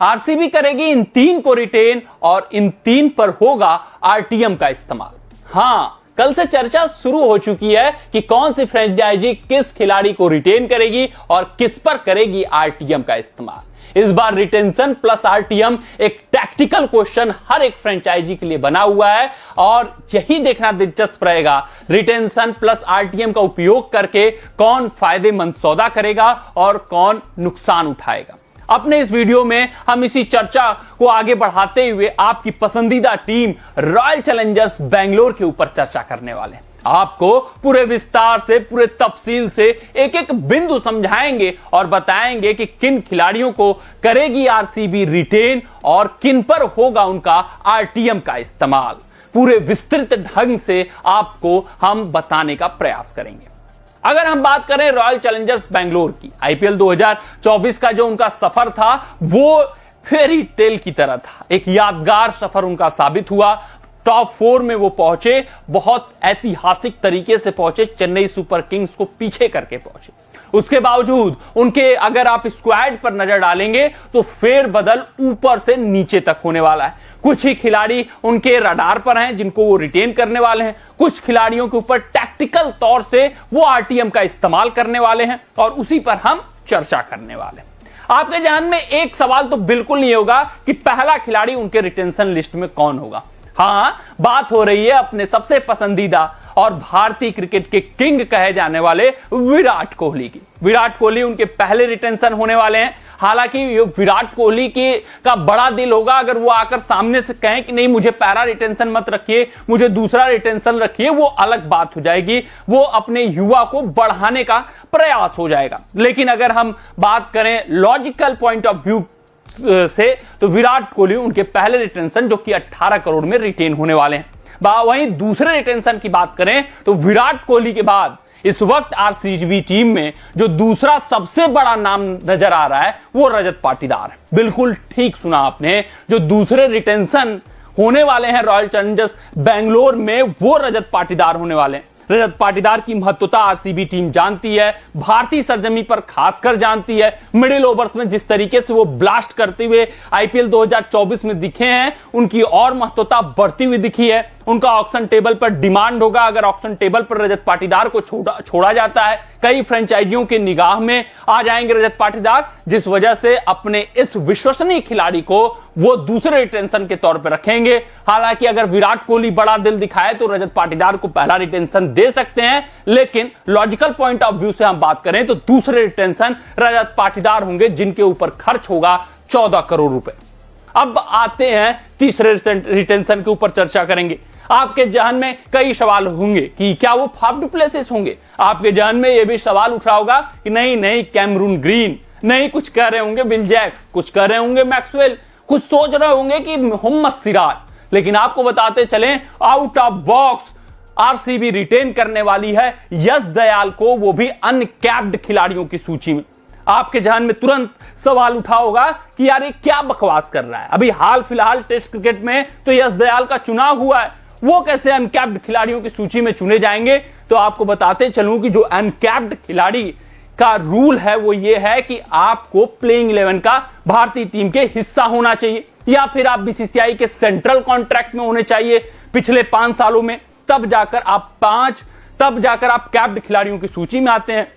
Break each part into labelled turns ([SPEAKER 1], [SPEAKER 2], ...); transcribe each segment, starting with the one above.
[SPEAKER 1] RCB करेगी इन 3 को retain और इन 3 पर होगा आरटीएम का इस्तेमाल। हां, कल से चर्चा शुरू हो चुकी है कि कौन सी फ्रेंचाइजी किस खिलाड़ी को रिटेन करेगी और किस पर करेगी आरटीएम का इस्तेमाल। इस बार रिटेंशन प्लस आरटीएम एक टैक्टिकल क्वेश्चन हर एक फ्रेंचाइजी के लिए बना हुआ है और यही देखना दिलचस्प रहेगा रिटेंशन प्लस आरटीएम का उपयोग करके कौन फायदेमंद सौदा करेगा और कौन नुकसान उठाएगा। अपने इस वीडियो में हम इसी चर्चा को आगे बढ़ाते हुए आपकी पसंदीदा टीम रॉयल चैलेंजर्स बेंगलोर के ऊपर चर्चा करने वाले हैं। आपको पूरे विस्तार से, पूरे तफसील से एक एक बिंदु समझाएंगे और बताएंगे कि किन खिलाड़ियों को करेगी आरसीबी रिटेन और किन पर होगा उनका आरटीएम का इस्तेमाल। पूरे विस्तृत ढंग से आपको हम बताने का प्रयास करेंगे। अगर हम बात करें रॉयल चैलेंजर्स बेंगलोर की, आईपीएल 2024 का जो उनका सफर था वो फेरी टेल की तरह था। एक यादगार सफर उनका साबित हुआ। टॉप 4 में वो पहुंचे, बहुत ऐतिहासिक तरीके से पहुंचे, चेन्नई सुपर किंग्स को पीछे करके पहुंचे। उसके बावजूद उनके अगर आप स्क्वाड पर नजर डालेंगे तो फेरबदल ऊपर से नीचे तक होने वाला है। कुछ ही खिलाड़ी उनके रडार पर हैं जिनको वो रिटेन करने वाले हैं, कुछ खिलाड़ियों के ऊपर टैक्टिकल तौर से वो आरटीएम का इस्तेमाल करने वाले हैं और उसी पर हम चर्चा करने वाले हैं। आपके ध्यान में एक सवाल तो बिल्कुल नहीं होगा कि पहला खिलाड़ी उनके रिटेंशन लिस्ट में कौन होगा। हां, बात हो रही है अपने सबसे पसंदीदा और भारतीय क्रिकेट के किंग कहे जाने वाले विराट कोहली की। विराट कोहली उनके पहले रिटेंशन होने वाले हैं। हालांकि ये विराट कोहली का बड़ा दिल होगा अगर वो आकर सामने से कहें कि नहीं, मुझे पहला रिटेंशन मत रखिए, मुझे दूसरा रिटेंशन रखिए, वो अलग बात हो जाएगी। वो अपने युवा को बढ़ाने का प्रयास हो जाएगा। लेकिन अगर हम बात करें लॉजिकल पॉइंट ऑफ व्यू से तो विराट कोहली उनके पहले रिटेंशन जो कि 18 करोड़ में रिटेन होने वाले हैं। वहीं दूसरे रिटेंशन की बात करें तो विराट कोहली के बाद इस वक्त आरसीबी टीम में जो दूसरा सबसे बड़ा नाम नजर आ रहा है वो रजत पाटीदार है। बिल्कुल ठीक सुना आपने, जो दूसरे रिटेंशन होने वाले हैं रॉयल चैलेंजर्स बेंगलोर में वो रजत पाटीदार होने वाले हैं। रजत पाटीदार की महत्वता आरसीबी टीम जानती है, भारतीय सरजमी पर खासकर जानती है। मिडिल ओवर्स में जिस तरीके से वो ब्लास्ट करते हुए आईपीएल 2024 में दिखे हैं, उनकी और महत्वता बढ़ती हुई दिखी है। उनका ऑक्शन टेबल पर डिमांड होगा। अगर ऑक्शन टेबल पर रजत पाटीदार को छोड़ा जाता है, कई फ्रेंचाइजियों के निगाह में आ जाएंगे रजत पाटीदार, जिस वजह से अपने इस विश्वसनीय खिलाड़ी को वो दूसरे रिटेंशन के तौर पर रखेंगे। हालांकि अगर विराट कोहली बड़ा दिल दिखाए तो रजत पाटीदार को पहला रिटेंशन दे सकते हैं, लेकिन लॉजिकल पॉइंट ऑफ व्यू से हम बात करें तो दूसरे रिटेंशन रजत पाटीदार होंगे जिनके ऊपर खर्च होगा 14 करोड़ रुपए। अब आते हैं तीसरे रिटेंशन के ऊपर चर्चा करेंगे। आपके जहन में कई सवाल होंगे कि क्या वो फाफ डु प्लेसिस होंगे। आपके जहन में यह भी सवाल उठ रहा होगा कि नहीं कैमरून ग्रीन, नहीं कुछ कह रहे होंगे विल जैक्स, कुछ कह रहे होंगे मैक्सवेल, कुछ सोच रहे होंगे कि मोहम्मद सिराज। लेकिन आपको बताते चलें, out of box RCB retain करने वाली है यश दयाल को, वो भी अनकैप्ड खिलाड़ियों की सूची में। आपके जहन में तुरंत सवाल उठा होगा कि यार ये क्या बकवास कर रहा है। अभी हाल फिलहाल टेस्ट क्रिकेट में तो यश दयाल का चुनाव हुआ है, वो कैसे अनकैप्ड खिलाड़ियों की सूची में चुने जाएंगे। तो आपको बताते चलूं कि जो अनकैप्ड खिलाड़ी का रूल है वो ये है कि आपको प्लेइंग 11 का भारतीय टीम के हिस्सा होना चाहिए या फिर आप बीसीसीआई के सेंट्रल कॉन्ट्रैक्ट में होने चाहिए पिछले 5 सालों में, तब जाकर आप कैप्ड खिलाड़ियों की सूची में आते हैं।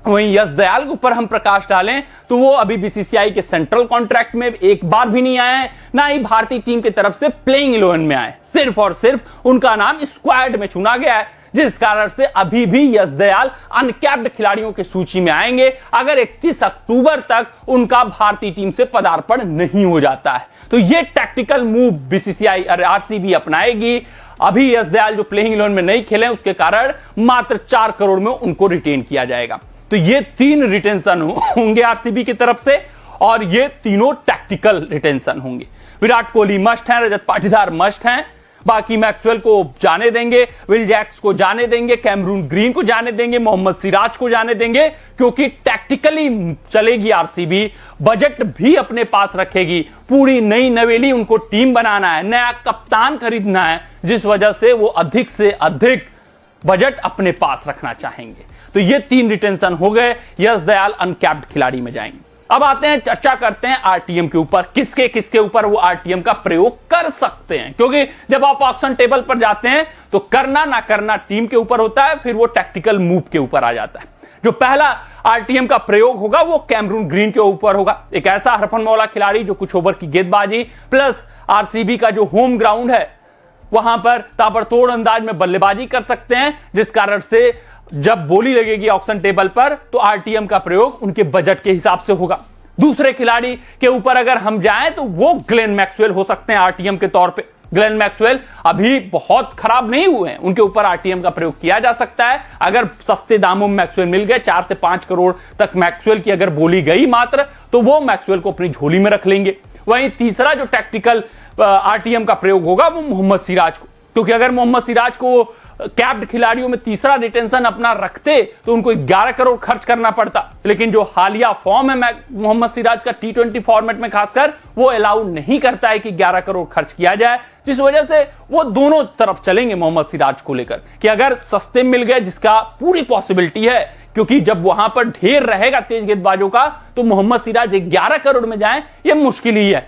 [SPEAKER 1] वहीं यश दयाल के ऊपर हम प्रकाश डालें तो वो अभी बीसीसीआई के सेंट्रल कॉन्ट्रैक्ट में एक बार भी नहीं आए हैं, ना ही भारतीय टीम की तरफ से प्लेइंग 11 में आए। सिर्फ और सिर्फ उनका नाम स्क्वाड में चुना गया है, जिस कारण से अभी भी यश दयाल अनकैप्ड खिलाड़ियों की सूची में आएंगे अगर 31 अक्टूबर तक उनका भारतीय टीम से पदार्पण नहीं हो जाता है। तो ये टैक्टिकल मूव बीसीसीआई और आरसीबी अपनाएगी। अभी यश दयाल जो प्लेइंग 11 में नहीं खेले उसके कारण मात्र 4 करोड़ में उनको रिटेन किया जाएगा। तो ये 3 रिटेंशन होंगे आरसीबी की तरफ से और ये तीनों टैक्टिकल रिटेंशन होंगे। विराट कोहली मस्ट हैं, रजत पाटीदार मस्ट हैं, बाकी मैक्सवेल को जाने देंगे, विल जैक्स को जाने देंगे, कैमरून ग्रीन को जाने देंगे, मोहम्मद सिराज को जाने देंगे, क्योंकि टैक्टिकली चलेगी आरसीबी, बजट भी अपने पास रखेगी, पूरी नई नवेली उनको टीम बनाना है, नया कप्तान खरीदना है, जिस वजह से वो अधिक से अधिक बजट अपने पास रखना चाहेंगे। तो ये 3 रिटेंशन हो गए, यश दयाल अनकैप्ड खिलाड़ी में जाएंगे। अब आते हैं, चर्चा करते हैं आरटीएम के ऊपर, किसके किसके ऊपर वो आरटीएम का प्रयोग कर सकते हैं। क्योंकि जब आप ऑक्शन टेबल पर जाते हैं तो करना ना करना टीम के ऊपर होता है, फिर वो टैक्टिकल मूव के ऊपर आ जाता है। जो पहला आरटीएम का प्रयोग होगा वो कैमरून ग्रीन के ऊपर होगा। एक ऐसा हरफनमौला खिलाड़ी जो कुछ ओवर की गेंदबाजी प्लस आरसीबी का जो होम ग्राउंड है वहां पर ताबड़तोड़ अंदाज में बल्लेबाजी कर सकते हैं, जिस कारण से जब बोली लगेगी ऑक्शन टेबल पर तो आरटीएम का प्रयोग उनके बजट के हिसाब से होगा। दूसरे खिलाड़ी के ऊपर अगर हम जाएं तो वो ग्लेन मैक्सवेल हो सकते हैं आरटीएम के तौर पे। ग्लेन मैक्सवेल अभी बहुत खराब नहीं हुए हैं, उनके ऊपर आरटीएम का प्रयोग किया जा सकता है। अगर सस्ते दामों में मैक्सवेल मिल गए, 4 से 5 करोड़ तक मैक्सवेल की अगर बोली गई मात्र, तो वो मैक्सवेल को अपनी झोली में रख लेंगे। वहीं तीसरा जो टैक्टिकल आरटीएम का प्रयोग होगा वो मोहम्मद सिराज को, क्योंकि अगर मोहम्मद सिराज को कैप्ड खिलाड़ियों में तीसरा रिटेंशन अपना रखते तो उनको 11 करोड़ खर्च करना पड़ता। लेकिन जो हालिया फॉर्म है मोहम्मद सिराज का T20 फॉर्मेट में खासकर, वो अलाउ नहीं करता है कि 11 करोड़ खर्च किया जाए, जिस वजह से वो दोनों तरफ चलेंगे मोहम्मद सिराज को लेकर कि अगर सस्ते मिल गए, जिसका पूरी पॉसिबिलिटी है, क्योंकि जब वहां पर ढेर रहेगा तेज गेंदबाजों का तो मोहम्मद सिराज 11 करोड़ में जाए ये मुश्किल ही है,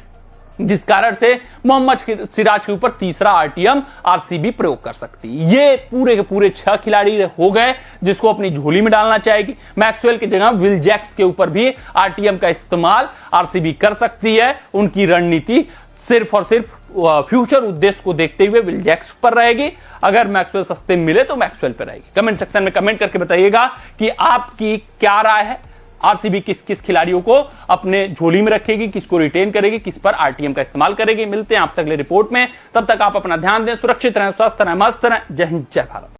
[SPEAKER 1] जिस कारण से मोहम्मद सिराज के ऊपर तीसरा आरटीएम आरसीबी प्रयोग कर सकती है। ये पूरे के पूरे 6 खिलाड़ी हो गए जिसको अपनी झोली में डालना चाहेगी। मैक्सवेल की जगह विल जैक्स के ऊपर भी आरटीएम का इस्तेमाल आरसीबी कर सकती है। उनकी रणनीति सिर्फ और सिर्फ फ्यूचर उद्देश्य को देखते हुए विल जैक्स पर रहेगी। अगर मैक्सवेल सस्ते मिले तो मैक्सवेल पर रहेगी। कमेंट सेक्शन में कमेंट करके बताइएगा कि आपकी क्या राय है। आरसीबी किस किस खिलाड़ियों को अपने झोली में रखेगी, किसको रिटेन करेगी, किस पर आरटीएम का इस्तेमाल करेगी। मिलते हैं आपसे अगले रिपोर्ट में, तब तक आप अपना ध्यान दें, सुरक्षित रहें, स्वस्थ रहें, मस्त रहें। जय हिंद, जय भारत।